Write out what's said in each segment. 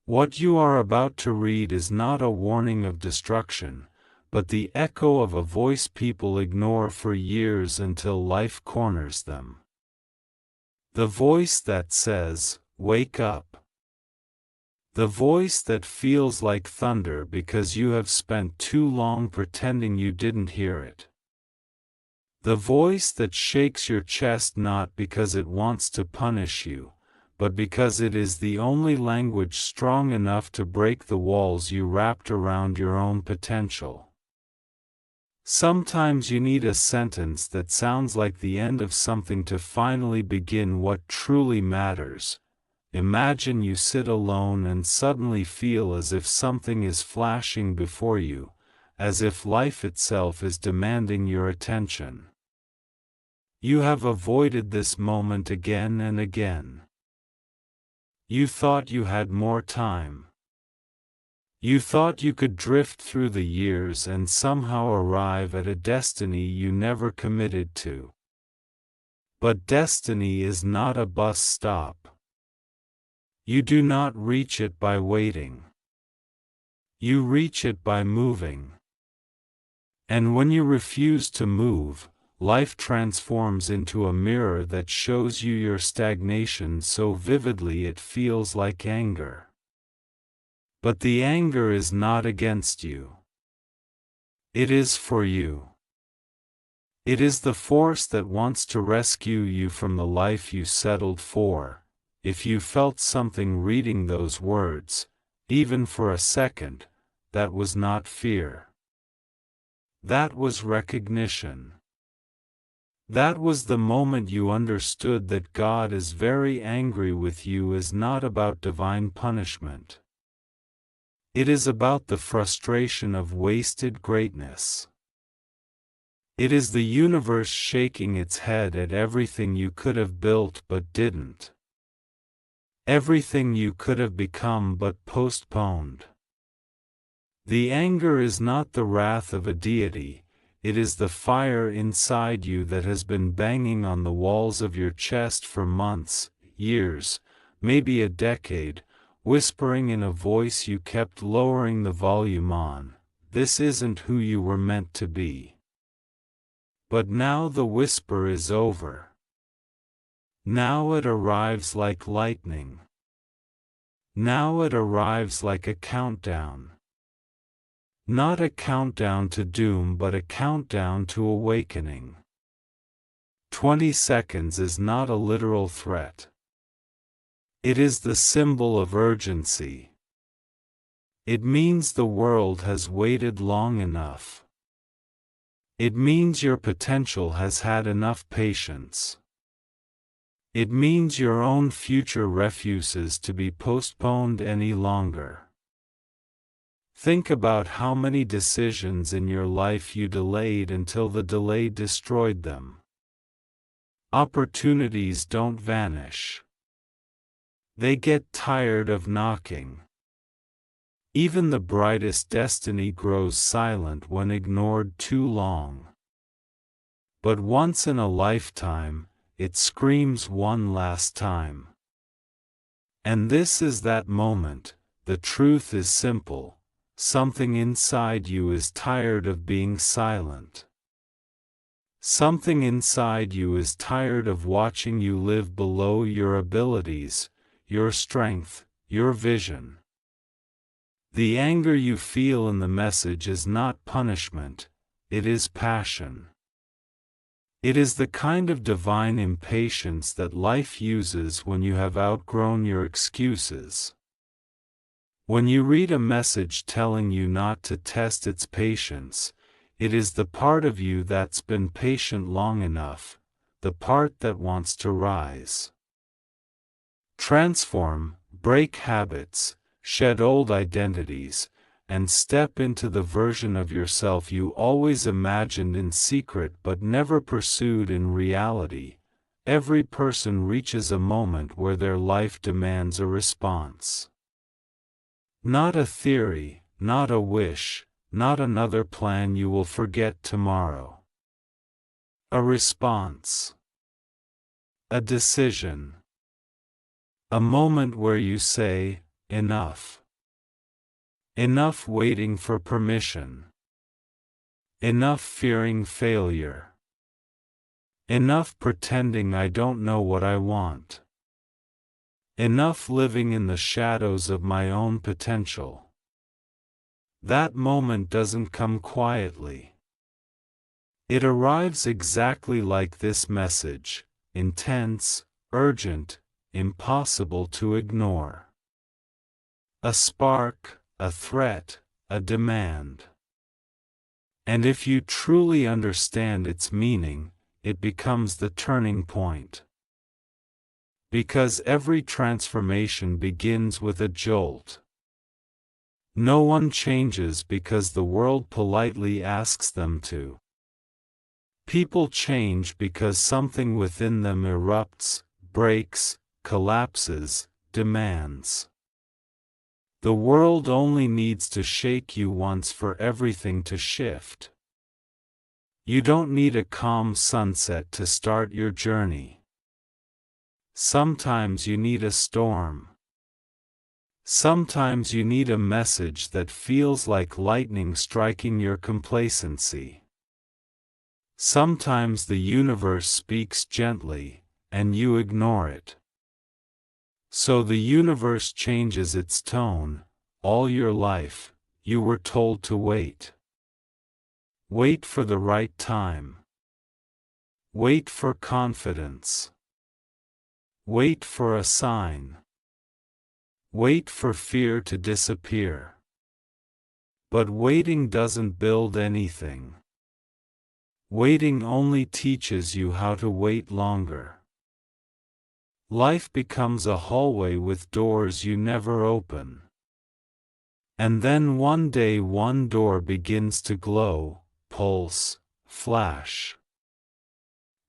What you are about to read is not a warning of destruction, but the echo of a voice people ignore for years until life corners them. The voice that says, "Wake up." The voice that feels like thunder because you have spent too long pretending you didn't hear it. The voice that shakes your chest not because it wants to punish you, but because it is the only language strong enough to break the walls you wrapped around your own potential. Sometimes you need a sentence that sounds like the end of something to finally begin what truly matters. Imagine you sit alone and suddenly feel as if something is flashing before you, as if life itself is demanding your attention. You have avoided this moment again and again. You thought you had more time. You thought you could drift through the years and somehow arrive at a destiny you never committed to. But destiny is not a bus stop. You do not reach it by waiting. You reach it by moving. And when you refuse to move, life transforms into a mirror that shows you your stagnation so vividly it feels like anger. But the anger is not against you. It is for you. It is the force that wants to rescue you from the life you settled for. If you felt something reading those words, even for a second, that was not fear. That was recognition. That was the moment you understood that God is very angry with you is not about divine punishment. It is about the frustration of wasted greatness. It is the universe shaking its head at everything you could have built but didn't. Everything you could have become but postponed. The anger is not the wrath of a deity, it is the fire inside you that has been banging on the walls of your chest for months, years, maybe a decade, whispering in a voice you kept lowering the volume on, "This isn't who you were meant to be." But now the whisper is over. Now it arrives like lightning. Now it arrives like a countdown. Not a countdown to doom but a countdown to awakening. 20 seconds is not a literal threat. It is the symbol of urgency. It means the world has waited long enough. It means your potential has had enough patience. It means your own future refuses to be postponed any longer. Think about how many decisions in your life you delayed until the delay destroyed them. Opportunities don't vanish. They get tired of knocking. Even the brightest destiny grows silent when ignored too long. But once in a lifetime, it screams one last time. And this is that moment. The truth is simple. Something inside you is tired of being silent. Something inside you is tired of watching you live below your abilities, your strength, your vision. The anger you feel in the message is not punishment, it is passion. It is the kind of divine impatience that life uses when you have outgrown your excuses. When you read a message telling you not to test its patience, it is the part of you that's been patient long enough, the part that wants to rise. Transform, break habits, shed old identities, and step into the version of yourself you always imagined in secret but never pursued in reality. Every person reaches a moment where their life demands a response. Not a theory, not a wish, not another plan you will forget tomorrow. A response. A decision. A moment where you say, enough. Enough waiting for permission. Enough fearing failure. Enough pretending I don't know what I want. Enough living in the shadows of my own potential. That moment doesn't come quietly. It arrives exactly like this message, intense, urgent, impossible to ignore. A spark, a threat, a demand. And if you truly understand its meaning, it becomes the turning point. Because every transformation begins with a jolt. No one changes because the world politely asks them to. People change because something within them erupts, breaks, collapses, demands. The world only needs to shake you once for everything to shift. You don't need a calm sunset to start your journey. Sometimes you need a storm. Sometimes you need a message that feels like lightning striking your complacency. Sometimes the universe speaks gently, and you ignore it. So the universe changes its tone. All your life, you were told to wait. Wait for the right time. Wait for confidence. Wait for a sign. Wait for fear to disappear. But waiting doesn't build anything. Waiting only teaches you how to wait longer. Life becomes a hallway with doors you never open. And then one day one door begins to glow, pulse, flash.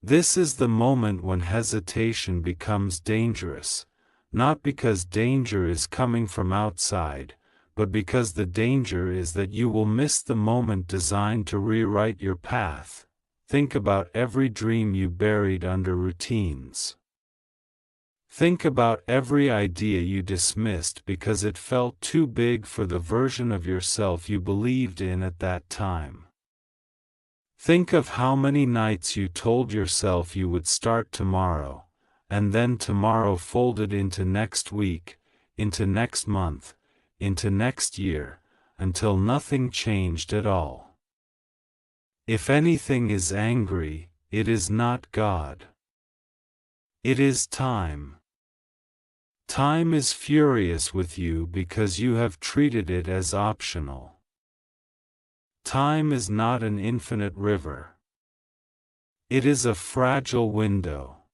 This is the moment when hesitation becomes dangerous, not because danger is coming from outside, but because the danger is that you will miss the moment designed to rewrite your path. Think about every dream you buried under routines. Think about every idea you dismissed because it felt too big for the version of yourself you believed in at that time. Think of how many nights you told yourself you would start tomorrow, and then tomorrow folded into next week, into next month, into next year, until nothing changed at all. If anything is angry, it is not God. It is time. Time is furious with you because you have treated it as optional. Time is not an infinite river. It is a fragile window.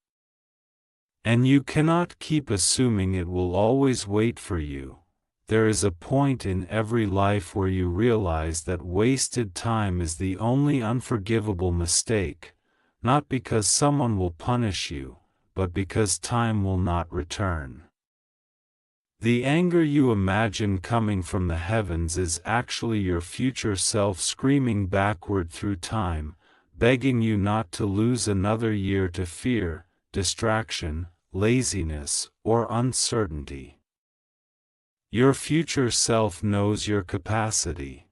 And you cannot keep assuming it will always wait for you. There is a point in every life where you realize that wasted time is the only unforgivable mistake, not because someone will punish you, but because time will not return. The anger you imagine coming from the heavens is actually your future self screaming backward through time, begging you not to lose another year to fear, distraction, laziness, or uncertainty. Your future self knows your capacity.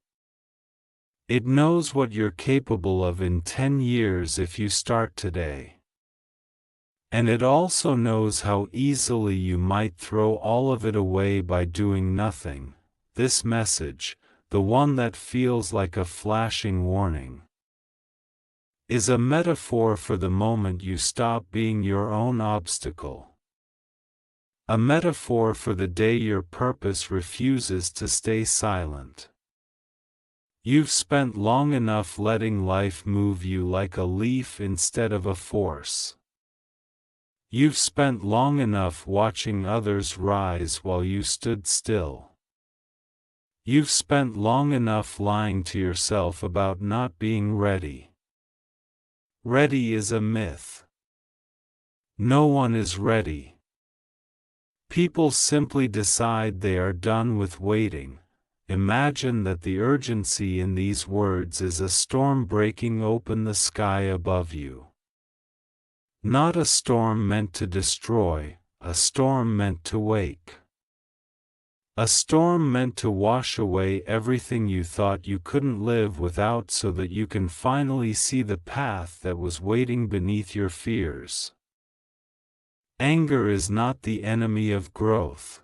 It knows what you're capable of in 10 years if you start today. And it also knows how easily you might throw all of it away by doing nothing. This message, the one that feels like a flashing warning, is a metaphor for the moment you stop being your own obstacle. A metaphor for the day your purpose refuses to stay silent. You've spent long enough letting life move you like a leaf instead of a force. You've spent long enough watching others rise while you stood still. You've spent long enough lying to yourself about not being ready. Ready is a myth. No one is ready. People simply decide they are done with waiting. Imagine that the urgency in these words is a storm breaking open the sky above you. Not a storm meant to destroy, a storm meant to wake. A storm meant to wash away everything you thought you couldn't live without so that you can finally see the path that was waiting beneath your fears. Anger is not the enemy of growth.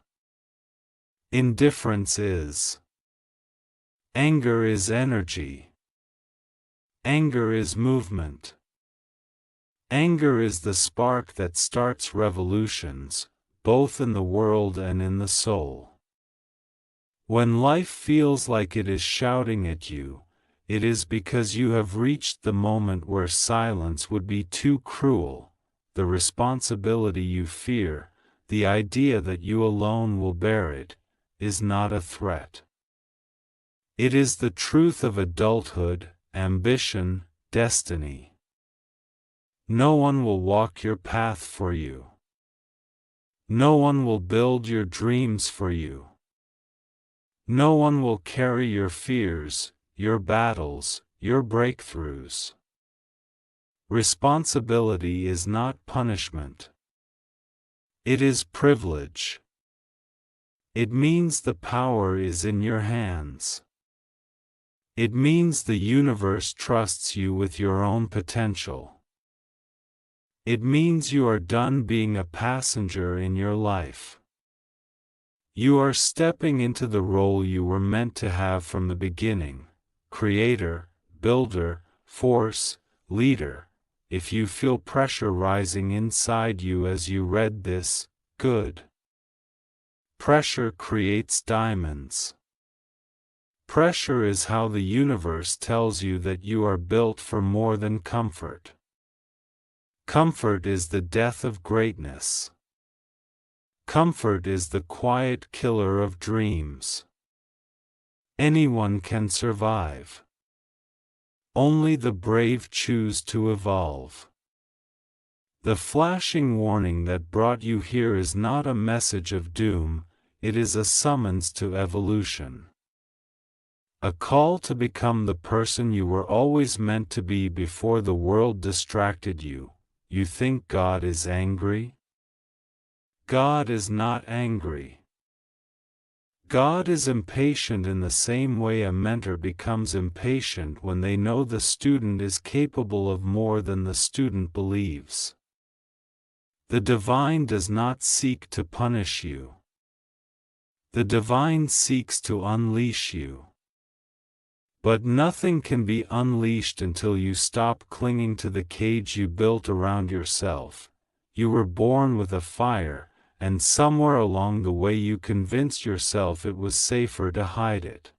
Indifference is. Anger is energy. Anger is movement. Anger is the spark that starts revolutions, both in the world and in the soul. When life feels like it is shouting at you, it is because you have reached the moment where silence would be too cruel. The responsibility you fear, the idea that you alone will bear it, is not a threat. It is the truth of adulthood, ambition, destiny. No one will walk your path for you. No one will build your dreams for you. No one will carry your fears, your battles, your breakthroughs. Responsibility is not punishment. It is privilege. It means the power is in your hands. It means the universe trusts you with your own potential. It means you are done being a passenger in your life. You are stepping into the role you were meant to have from the beginning: creator, builder, force, leader. If you feel pressure rising inside you as you read this, good. Pressure creates diamonds. Pressure is how the universe tells you that you are built for more than comfort. Comfort is the death of greatness. Comfort is the quiet killer of dreams. Anyone can survive. Only the brave choose to evolve. The flashing warning that brought you here is not a message of doom, it is a summons to evolution. A call to become the person you were always meant to be before the world distracted you. You think God is angry? God is not angry. God is impatient in the same way a mentor becomes impatient when they know the student is capable of more than the student believes. The divine does not seek to punish you. The divine seeks to unleash you. But nothing can be unleashed until you stop clinging to the cage you built around yourself. You were born with a fire, and somewhere along the way you convinced yourself it was safer to hide it.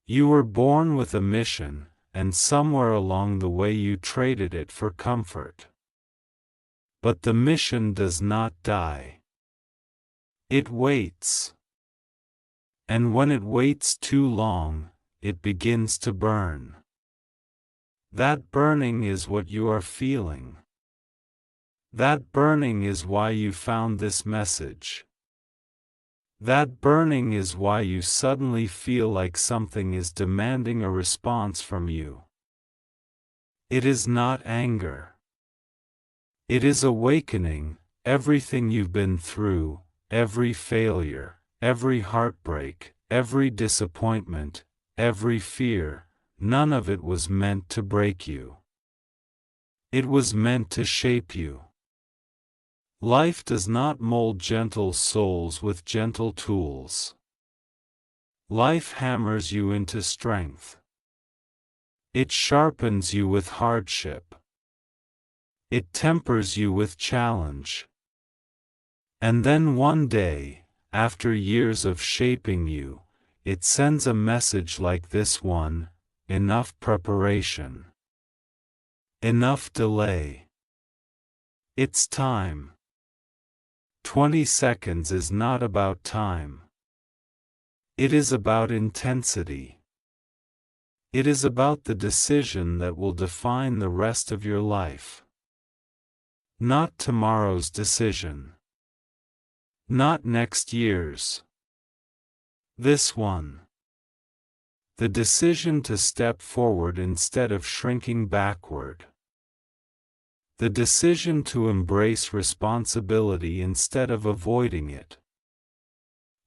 You were born with a mission, and somewhere along the way you traded it for comfort. But the mission does not die. It waits. And when it waits too long, it begins to burn. That burning is what you are feeling. That burning is why you found this message. That burning is why you suddenly feel like something is demanding a response from you. It is not anger. It is awakening. Everything you've been through, every failure, every heartbreak, every disappointment, every fear, none of it was meant to break you. It was meant to shape you. Life does not mold gentle souls with gentle tools. Life hammers you into strength. It sharpens you with hardship. It tempers you with challenge. And then one day, after years of shaping you, it sends a message like this one: enough preparation. Enough delay. It's time. 20 seconds is not about time. It is about intensity. It is about the decision that will define the rest of your life. Not tomorrow's decision. Not next year's. This one. The decision to step forward instead of shrinking backward. The decision to embrace responsibility instead of avoiding it.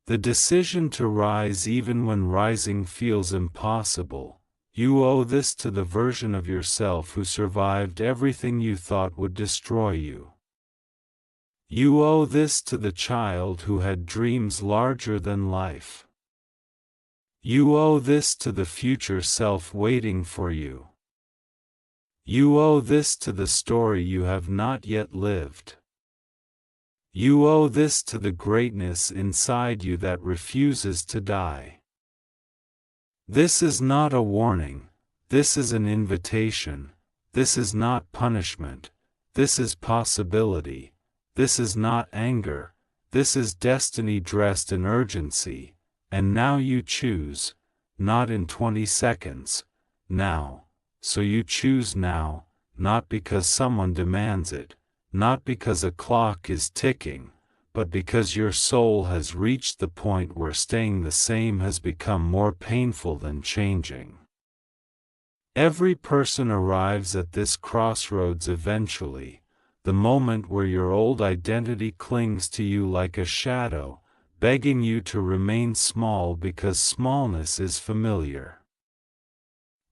The decision to rise even when rising feels impossible. You owe this to the version of yourself who survived everything you thought would destroy you. You owe this to the child who had dreams larger than life. You owe this to the future self waiting for you. You owe this to the story you have not yet lived. You owe this to the greatness inside you that refuses to die. This is not a warning, this is an invitation, this is not punishment, this is possibility, this is not anger, this is destiny dressed in urgency, and now you choose, not in 20 seconds, now, so you choose now, not because someone demands it, not because a clock is ticking, but because your soul has reached the point where staying the same has become more painful than changing. Every person arrives at this crossroads eventually, the moment where your old identity clings to you like a shadow, begging you to remain small because smallness is familiar.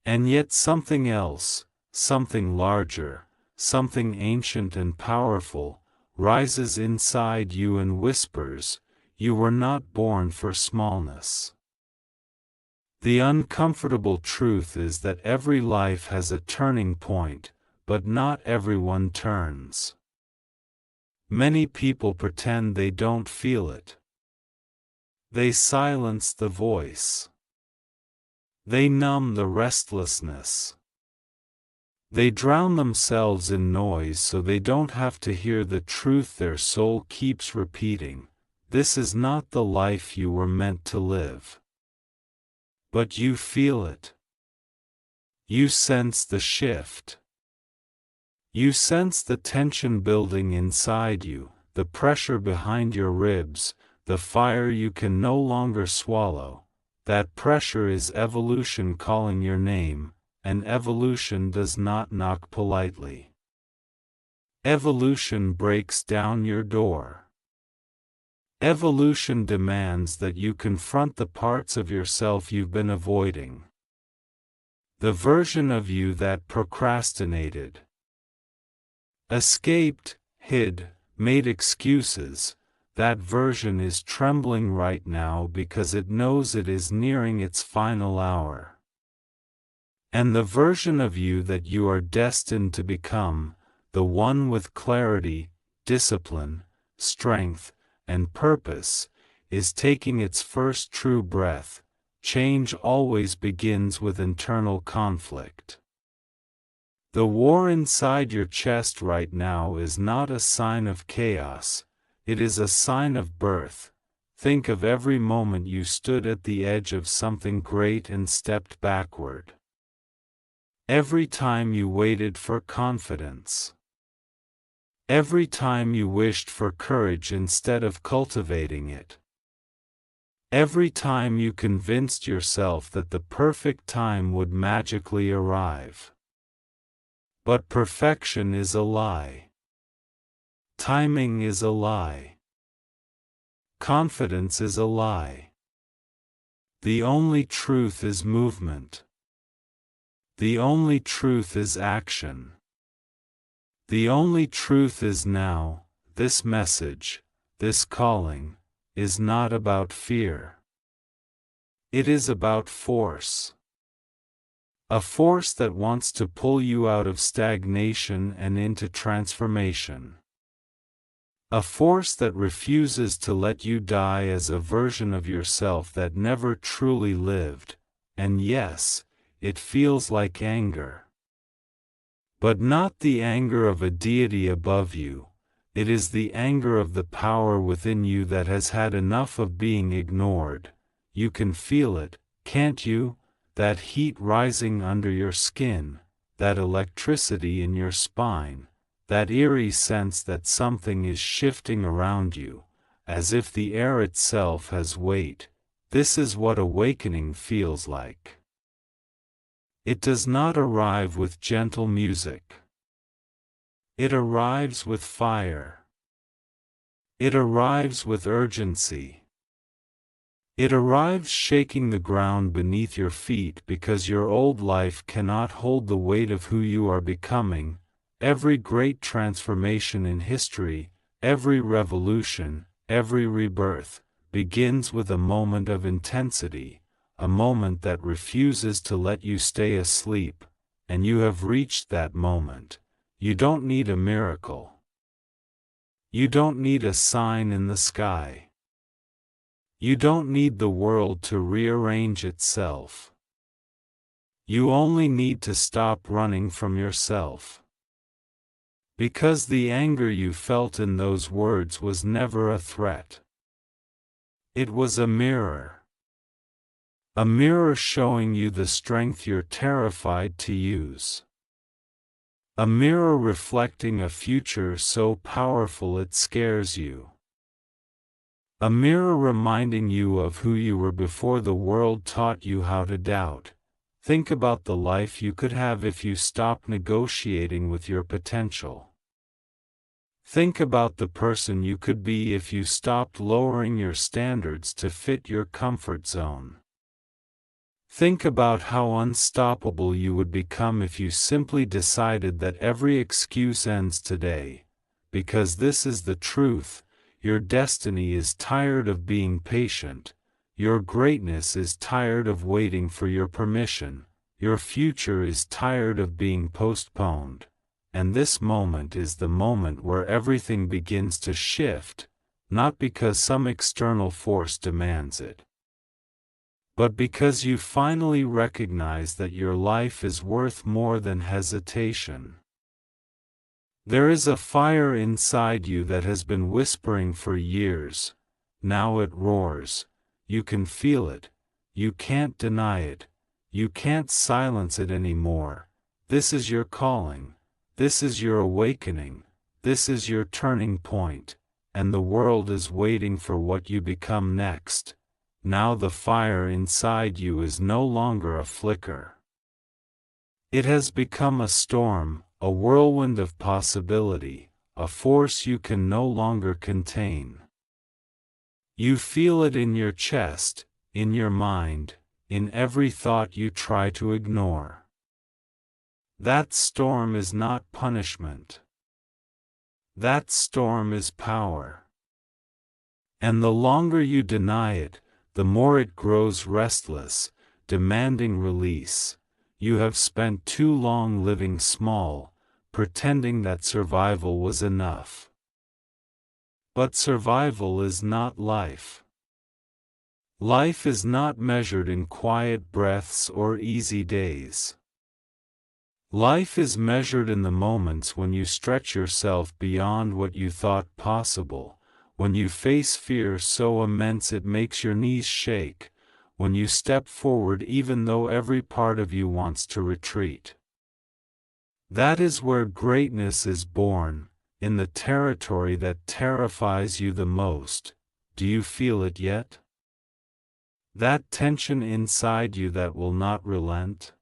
And yet something else, something larger, something ancient and powerful, rises inside you and whispers, "You were not born for smallness." The uncomfortable truth is that every life has a turning point, but not everyone turns. Many people pretend they don't feel it. They silence the voice. They numb the restlessness. They drown themselves in noise so they don't have to hear the truth their soul keeps repeating. This is not the life you were meant to live. But you feel it. You sense the shift. You sense the tension building inside you, the pressure behind your ribs, the fire you can no longer swallow. That pressure is evolution calling your name. And evolution does not knock politely. Evolution breaks down your door. Evolution demands that you confront the parts of yourself you've been avoiding. The version of you that procrastinated, escaped, hid, made excuses, that version is trembling right now because it knows it is nearing its final hour. And the version of you that you are destined to become, the one with clarity, discipline, strength, and purpose, is taking its first true breath. Change always begins with internal conflict. The war inside your chest right now is not a sign of chaos, it is a sign of birth. Think of every moment you stood at the edge of something great and stepped backward. Every time you waited for confidence. Every time you wished for courage instead of cultivating it. Every time you convinced yourself that the perfect time would magically arrive. But perfection is a lie. Timing is a lie. Confidence is a lie. The only truth is movement. The only truth is action. The only truth is now. This message, this calling, is not about fear. It is about force. A force that wants to pull you out of stagnation and into transformation. A force that refuses to let you die as a version of yourself that never truly lived, and yes, it feels like anger. But not the anger of a deity above you, it is the anger of the power within you that has had enough of being ignored. You can feel it, can't you? That heat rising under your skin, that electricity in your spine, that eerie sense that something is shifting around you, as if the air itself has weight. This is what awakening feels like. It does not arrive with gentle music. It arrives with fire. It arrives with urgency. It arrives shaking the ground beneath your feet because your old life cannot hold the weight of who you are becoming. Every great transformation in history, every revolution, every rebirth, begins with a moment of intensity, a moment that refuses to let you stay asleep, and you have reached that moment. You don't need a miracle. You don't need a sign in the sky. You don't need the world to rearrange itself. You only need to stop running from yourself. Because the anger you felt in those words was never a threat. It was a mirror. A mirror showing you the strength you're terrified to use. A mirror reflecting a future so powerful it scares you. A mirror reminding you of who you were before the world taught you how to doubt. Think about the life you could have if you stopped negotiating with your potential. Think about the person you could be if you stopped lowering your standards to fit your comfort zone. Think about how unstoppable you would become if you simply decided that every excuse ends today, because this is the truth. Your destiny is tired of being patient, your greatness is tired of waiting for your permission, your future is tired of being postponed, and this moment is the moment where everything begins to shift, not because some external force demands it, but because you finally recognize that your life is worth more than hesitation. There is a fire inside you that has been whispering for years. Now it roars. You can feel it. You can't deny it. You can't silence it anymore. This is your calling. This is your awakening. This is your turning point. And the world is waiting for what you become next. Now the fire inside you is no longer a flicker. It has become a storm. A whirlwind of possibility, a force you can no longer contain. You feel it in your chest, in your mind, in every thought you try to ignore. That storm is not punishment. That storm is power. And the longer you deny it, the more it grows restless, demanding release. You have spent too long living small, pretending that survival was enough. But survival is not life. Life is not measured in quiet breaths or easy days. Life is measured in the moments when you stretch yourself beyond what you thought possible, when you face fear so immense it makes your knees shake, when you step forward even though every part of you wants to retreat. That is where greatness is born, in the territory that terrifies you the most. Do you feel it yet? That tension inside you that will not relent?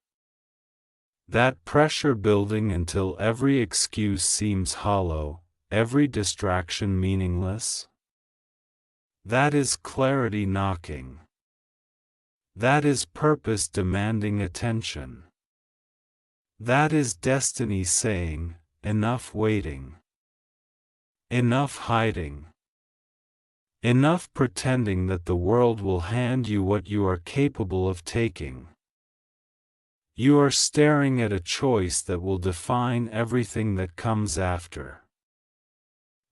That pressure building until every excuse seems hollow, every distraction meaningless? That is clarity knocking. That is purpose demanding attention. That is destiny saying, enough waiting. Enough hiding. Enough pretending that the world will hand you what you are capable of taking. You are staring at a choice that will define everything that comes after.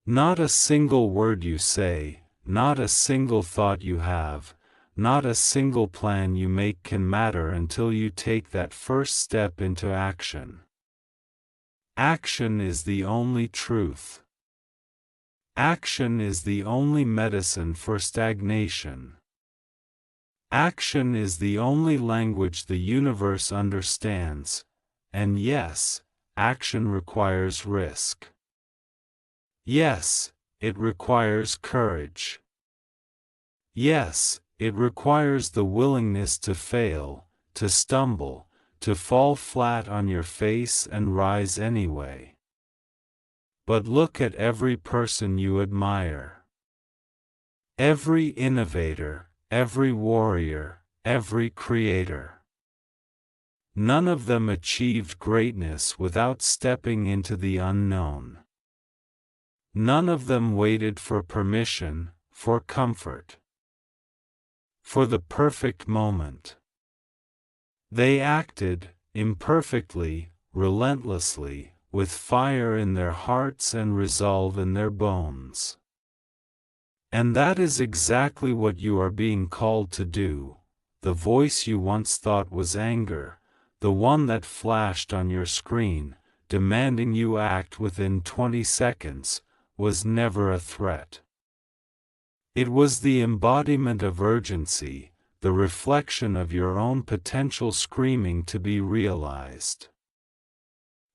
Not a single word you say, not a single thought you have, not a single plan you make can matter until you take that first step into action. Action is the only truth. Action is the only medicine for stagnation. Action is the only language the universe understands, and yes, action requires risk. Yes, it requires courage. Yes, it requires the willingness to fail, to stumble, to fall flat on your face and rise anyway. But look at every person you admire. Every innovator, every warrior, every creator. None of them achieved greatness without stepping into the unknown. None of them waited for permission, for comfort, for the perfect moment. They acted, imperfectly, relentlessly, with fire in their hearts and resolve in their bones. And that is exactly what you are being called to do. The voice you once thought was anger, the one that flashed on your screen, demanding you act within 20 seconds, was never a threat. It was the embodiment of urgency, the reflection of your own potential screaming to be realized.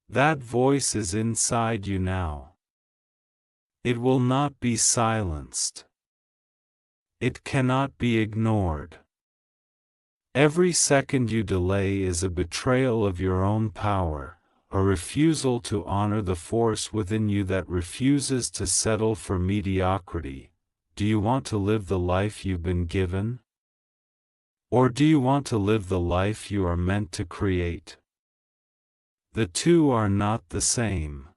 That voice is inside you now. It will not be silenced. It cannot be ignored. Every second you delay is a betrayal of your own power, a refusal to honor the force within you that refuses to settle for mediocrity. Do you want to live the life you've been given? Or do you want to live the life you are meant to create? The two are not the same.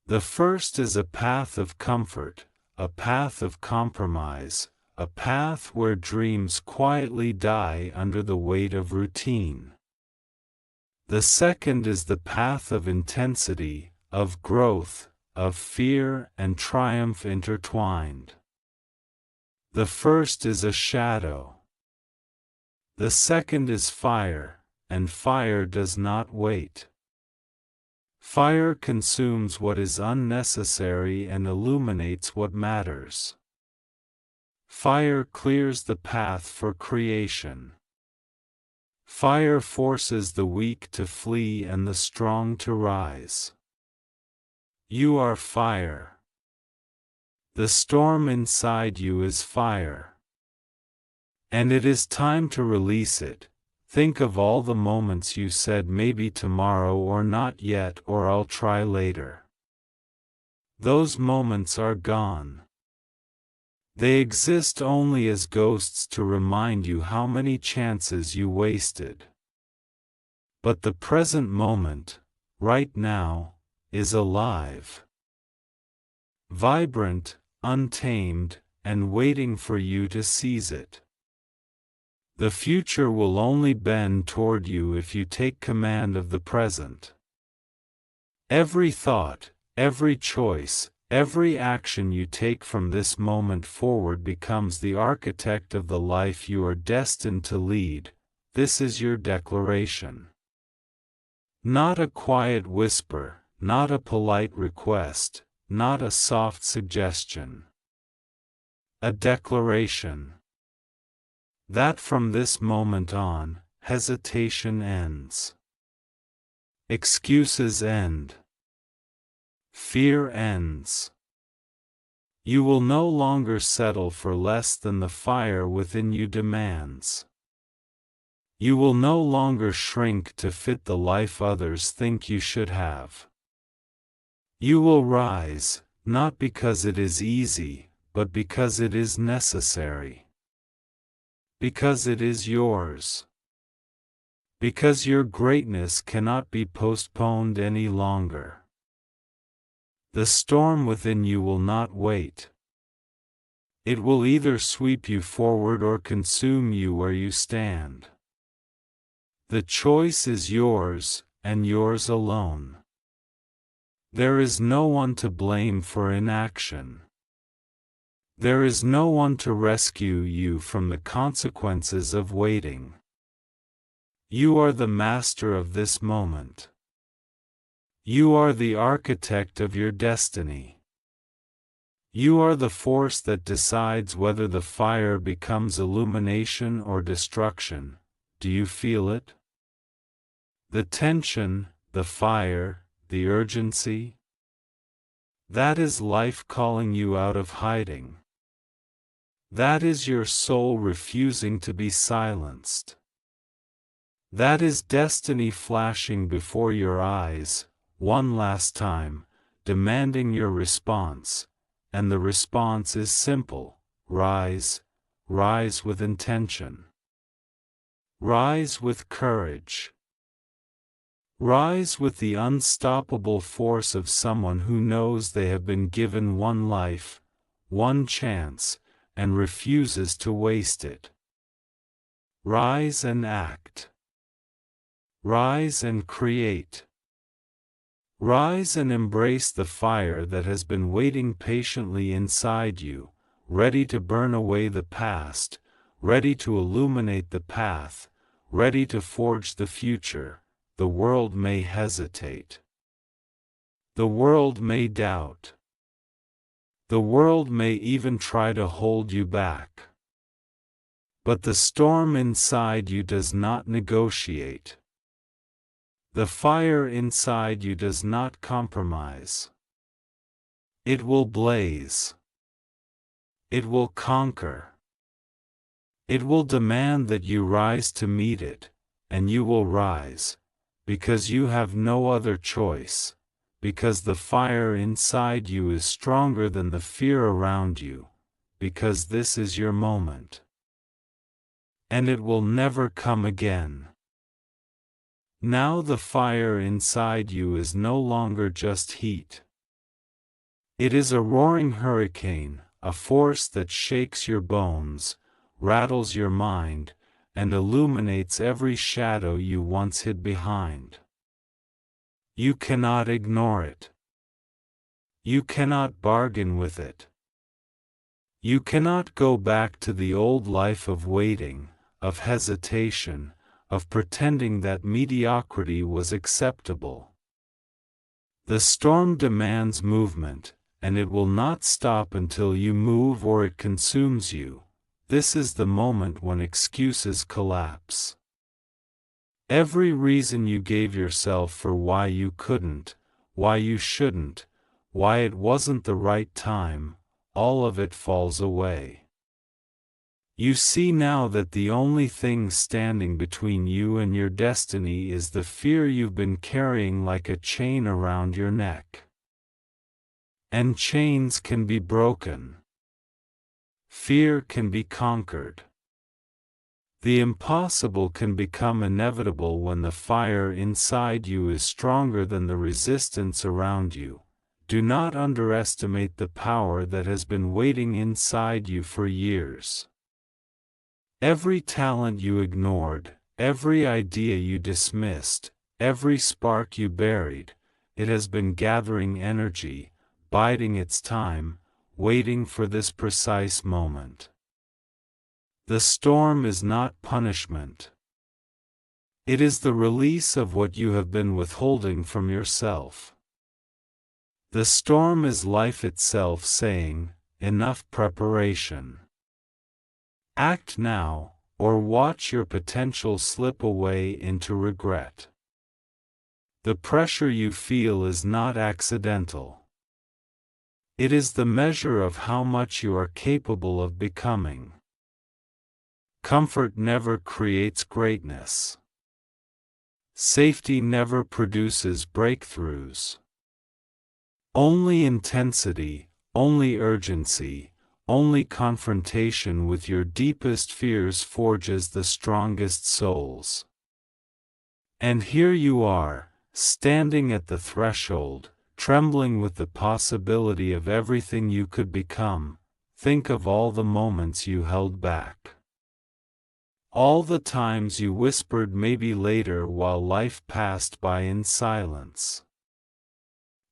The first is a path of comfort, a path of compromise, a path where dreams quietly die under the weight of routine. The second is the path of intensity, of growth, of fear and triumph intertwined. The first is a shadow. The second is fire, and fire does not wait. Fire consumes what is unnecessary and illuminates what matters. Fire clears the path for creation. Fire forces the weak to flee and the strong to rise. You are fire. The storm inside you is fire. And it is time to release it. Think of all the moments you said maybe tomorrow or not yet or I'll try later. Those moments are gone. They exist only as ghosts to remind you how many chances you wasted. But the present moment, right now, is alive. Vibrant, untamed, and waiting for you to seize it. The future will only bend toward you if you take command of the present. Every thought, every choice, every action you take from this moment forward becomes the architect of the life you are destined to lead. This is your declaration. Not a quiet whisper, not a polite request, not a soft suggestion. A declaration. That from this moment on, hesitation ends. Excuses end. Fear ends. You will no longer settle for less than the fire within you demands. You will no longer shrink to fit the life others think you should have. You will rise, not because it is easy, but because it is necessary. Because it is yours. Because your greatness cannot be postponed any longer. The storm within you will not wait. It will either sweep you forward or consume you where you stand. The choice is yours, and yours alone. There is no one to blame for inaction. There is no one to rescue you from the consequences of waiting. You are the master of this moment. You are the architect of your destiny. You are the force that decides whether the fire becomes illumination or destruction. Do you feel it? The tension, the fire, the urgency? That is life calling you out of hiding. That is your soul refusing to be silenced. That is destiny flashing before your eyes, one last time, demanding your response, and the response is simple: rise, rise with intention. Rise with courage. Rise with the unstoppable force of someone who knows they have been given one life, one chance, and refuses to waste it. Rise and act. Rise and create. Rise and embrace the fire that has been waiting patiently inside you, ready to burn away the past, ready to illuminate the path, ready to forge the future. The world may hesitate. The world may doubt. The world may even try to hold you back. But the storm inside you does not negotiate. The fire inside you does not compromise. It will blaze. It will conquer. It will demand that you rise to meet it, and you will rise, because you have no other choice, because the fire inside you is stronger than the fear around you, because this is your moment. And it will never come again. Now the fire inside you is no longer just heat. It is a roaring hurricane, a force that shakes your bones, rattles your mind, and illuminates every shadow you once hid behind. You cannot ignore it. You cannot bargain with it. You cannot go back to the old life of waiting, of hesitation, of pretending that mediocrity was acceptable. The storm demands movement, and it will not stop until you move or it consumes you. This is the moment when excuses collapse. Every reason you gave yourself for why you couldn't, why you shouldn't, why it wasn't the right time, all of it falls away. You see now that the only thing standing between you and your destiny is the fear you've been carrying like a chain around your neck. And chains can be broken. Fear can be conquered. The impossible can become inevitable when the fire inside you is stronger than the resistance around you. Do not underestimate the power that has been waiting inside you for years. Every talent you ignored, every idea you dismissed, every spark you buried, it has been gathering energy, biding its time, waiting for this precise moment. The storm is not punishment. It is the release of what you have been withholding from yourself. The storm is life itself saying, enough preparation. Act now, or watch your potential slip away into regret. The pressure you feel is not accidental. It is the measure of how much you are capable of becoming. Comfort never creates greatness. Safety never produces breakthroughs. Only intensity, only urgency, only confrontation with your deepest fears forges the strongest souls. And here you are, standing at the threshold, trembling with the possibility of everything you could become. Think of all the moments you held back. All the times you whispered maybe later while life passed by in silence.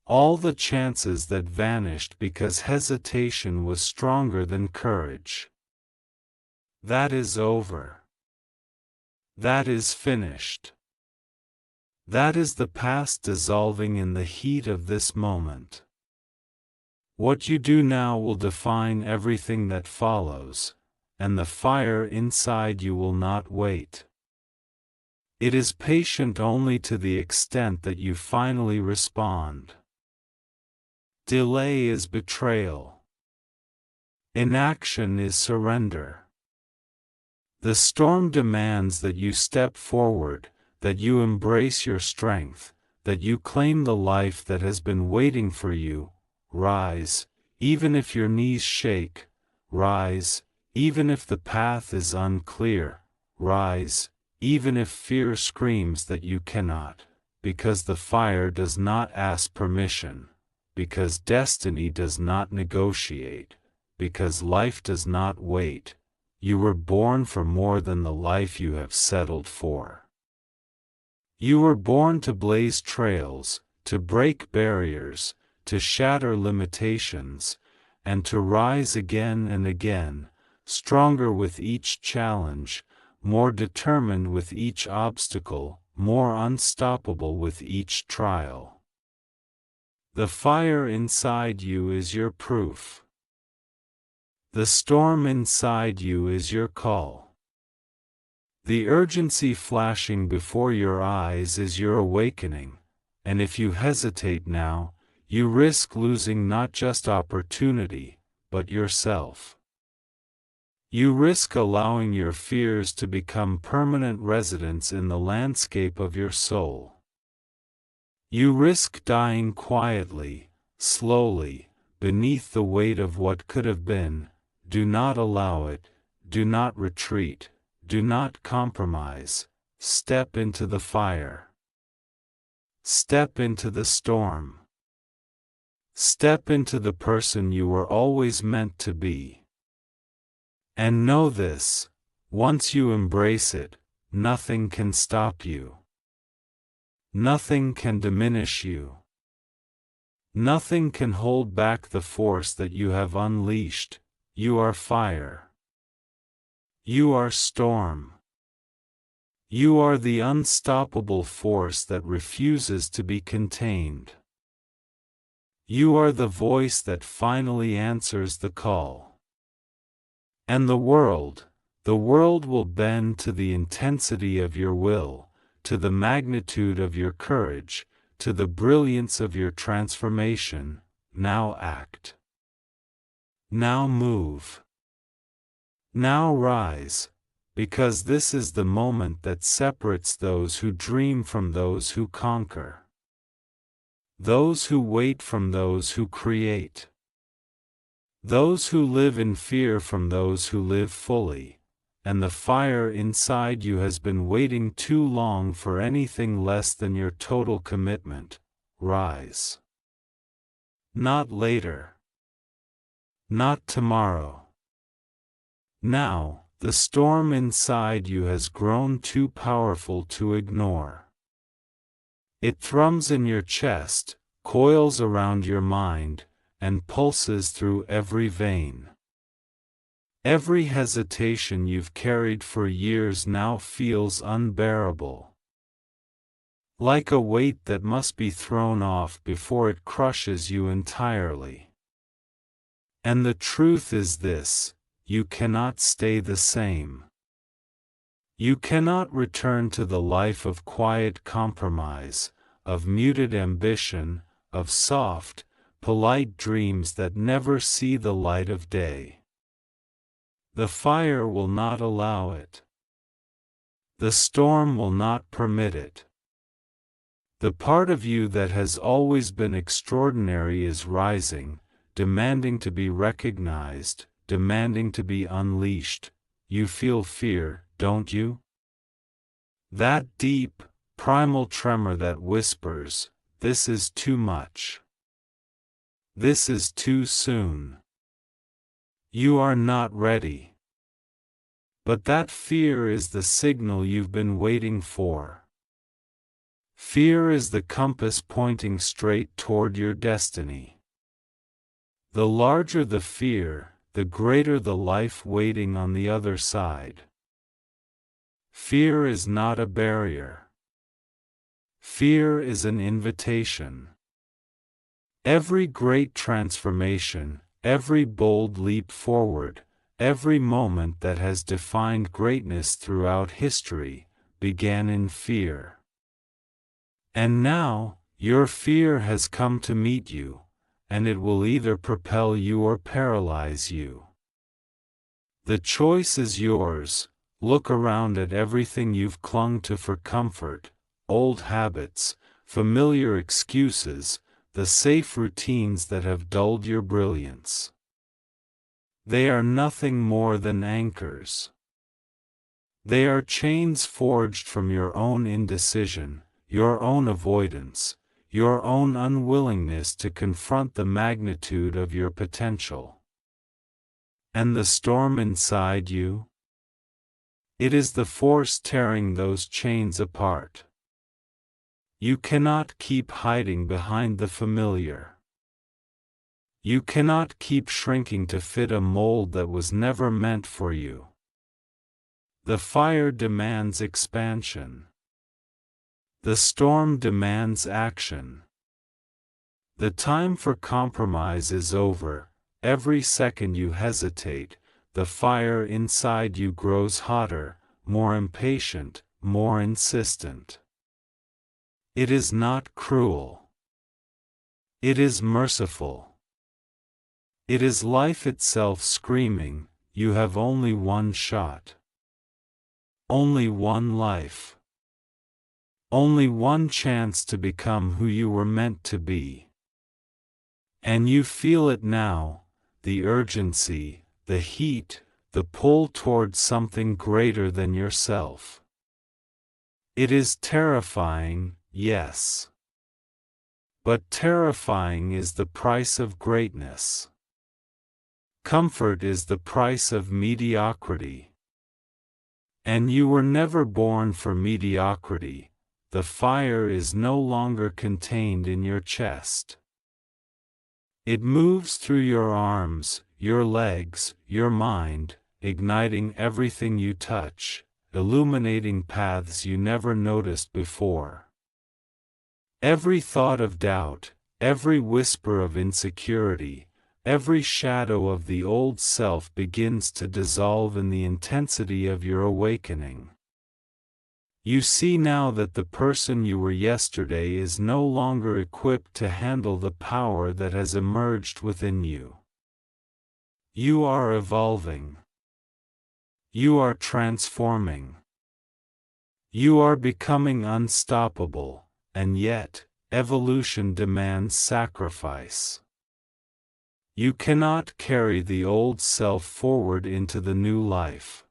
All the chances that vanished because hesitation was stronger than courage. That is over. That is finished. That is the past dissolving in the heat of this moment. What you do now will define everything that follows, and the fire inside you will not wait. It is patient only to the extent that you finally respond. Delay is betrayal. Inaction is surrender. The storm demands that you step forward, that you embrace your strength, that you claim the life that has been waiting for you. Rise, even if your knees shake. Rise, Even if the path is unclear, rise, even if fear screams that you cannot, because the fire does not ask permission, because destiny does not negotiate, because life does not wait. You were born for more than the life you have settled for. You were born to blaze trails, to break barriers, to shatter limitations, and to rise again and again, stronger with each challenge, more determined with each obstacle, more unstoppable with each trial. The fire inside you is your proof. The storm inside you is your call. The urgency flashing before your eyes is your awakening, and if you hesitate now, you risk losing not just opportunity, but yourself. You risk allowing your fears to become permanent residents in the landscape of your soul. You risk dying quietly, slowly, beneath the weight of what could have been. Do not allow it, do not retreat, do not compromise. Step into the fire. Step into the storm. Step into the person you were always meant to be. And know this, once you embrace it, nothing can stop you. Nothing can diminish you. Nothing can hold back the force that you have unleashed. You are fire. You are storm. You are the unstoppable force that refuses to be contained. You are the voice that finally answers the call. And the world will bend to the intensity of your will, to the magnitude of your courage, to the brilliance of your transformation. Now act. Now move. Now rise, because this is the moment that separates those who dream from those who conquer. Those who wait from those who create. Those who live in fear from those who live fully. And the fire inside you has been waiting too long for anything less than your total commitment. Rise. Not later. Not tomorrow. Now, the storm inside you has grown too powerful to ignore. It thrums in your chest, coils around your mind, and pulses through every vein. Every hesitation you've carried for years now feels unbearable. Like a weight that must be thrown off before it crushes you entirely. And the truth is this, you cannot stay the same. You cannot return to the life of quiet compromise, of muted ambition, of soft, polite dreams that never see the light of day. The fire will not allow it. The storm will not permit it. The part of you that has always been extraordinary is rising, demanding to be recognized, demanding to be unleashed. You feel fear, don't you? That deep, primal tremor that whispers, "This is too much. This is too soon. You are not ready." But that fear is the signal you've been waiting for. Fear is the compass pointing straight toward your destiny. The larger the fear, the greater the life waiting on the other side. Fear is not a barrier. Fear is an invitation. Every great transformation, every bold leap forward, every moment that has defined greatness throughout history, began in fear. And now, your fear has come to meet you, and it will either propel you or paralyze you. The choice is yours. Look around at everything you've clung to for comfort, old habits, familiar excuses, the safe routines that have dulled your brilliance. They are nothing more than anchors. They are chains forged from your own indecision, your own avoidance, your own unwillingness to confront the magnitude of your potential. And the storm inside you? It is the force tearing those chains apart. You cannot keep hiding behind the familiar. You cannot keep shrinking to fit a mold that was never meant for you. The fire demands expansion. The storm demands action. The time for compromise is over. Every second you hesitate, the fire inside you grows hotter, more impatient, more insistent. It is not cruel. It is merciful. It is life itself screaming, you have only one shot. Only one life. Only one chance to become who you were meant to be. And you feel it now, the urgency, the heat, the pull towards something greater than yourself. It is terrifying, yes. But terrifying is the price of greatness. Comfort is the price of mediocrity. And you were never born for mediocrity. The fire is no longer contained in your chest. It moves through your arms, your legs, your mind, igniting everything you touch, illuminating paths you never noticed before. Every thought of doubt, every whisper of insecurity, every shadow of the old self begins to dissolve in the intensity of your awakening. You see now that the person you were yesterday is no longer equipped to handle the power that has emerged within you. You are evolving. You are transforming. You are becoming unstoppable, and yet, evolution demands sacrifice. You cannot carry the old self forward into the new life.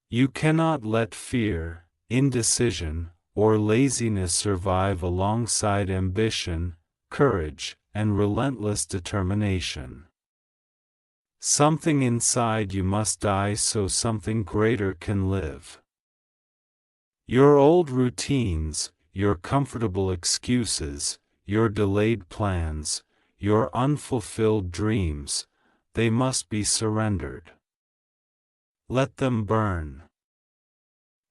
You cannot let fear, indecision, or laziness survive alongside ambition, courage, and relentless determination. Something inside you must die so something greater can live. Your old routines, your comfortable excuses, your delayed plans, your unfulfilled dreams, they must be surrendered. Let them burn.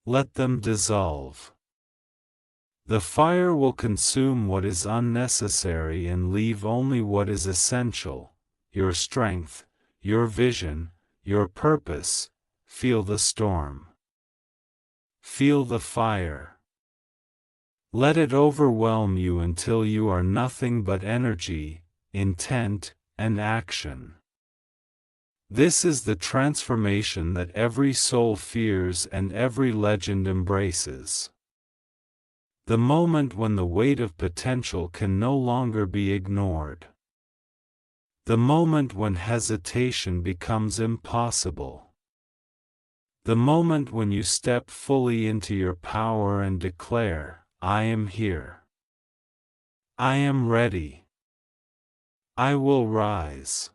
Let them dissolve. The fire will consume what is unnecessary and leave only what is essential, your strength, your vision, your purpose. Feel the storm. Feel the fire. Let it overwhelm you until you are nothing but energy, intent, and action. This is the transformation that every soul fears and every legend embraces. The moment when the weight of potential can no longer be ignored. The moment when hesitation becomes impossible. The moment when you step fully into your power and declare, I am here. I am ready. I will rise.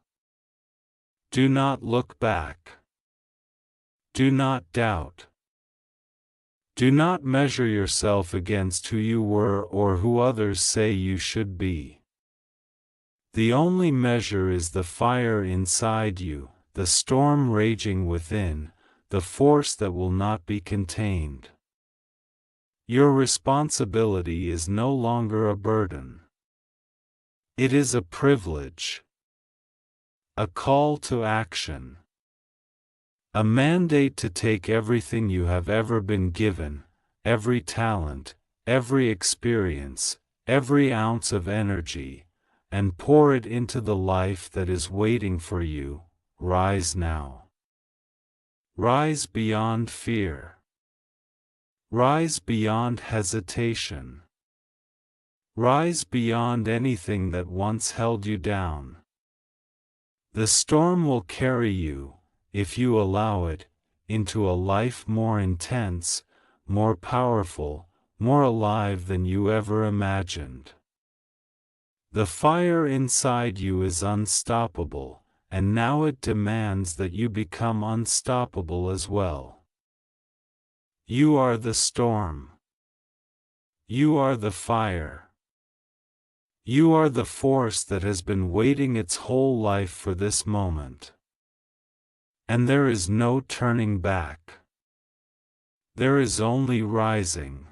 Do not look back. Do not doubt. Do not measure yourself against who you were or who others say you should be. The only measure is the fire inside you, the storm raging within, the force that will not be contained. Your responsibility is no longer a burden. It is a privilege. A call to action. A mandate to take everything you have ever been given, every talent, every experience, every ounce of energy, and pour it into the life that is waiting for you. Rise now. Rise beyond fear. Rise beyond hesitation. Rise beyond anything that once held you down. The storm will carry you, if you allow it, into a life more intense, more powerful, more alive than you ever imagined. The fire inside you is unstoppable, and now it demands that you become unstoppable as well. You are the storm. You are the fire. You are the force that has been waiting its whole life for this moment. And there is no turning back. There is only rising.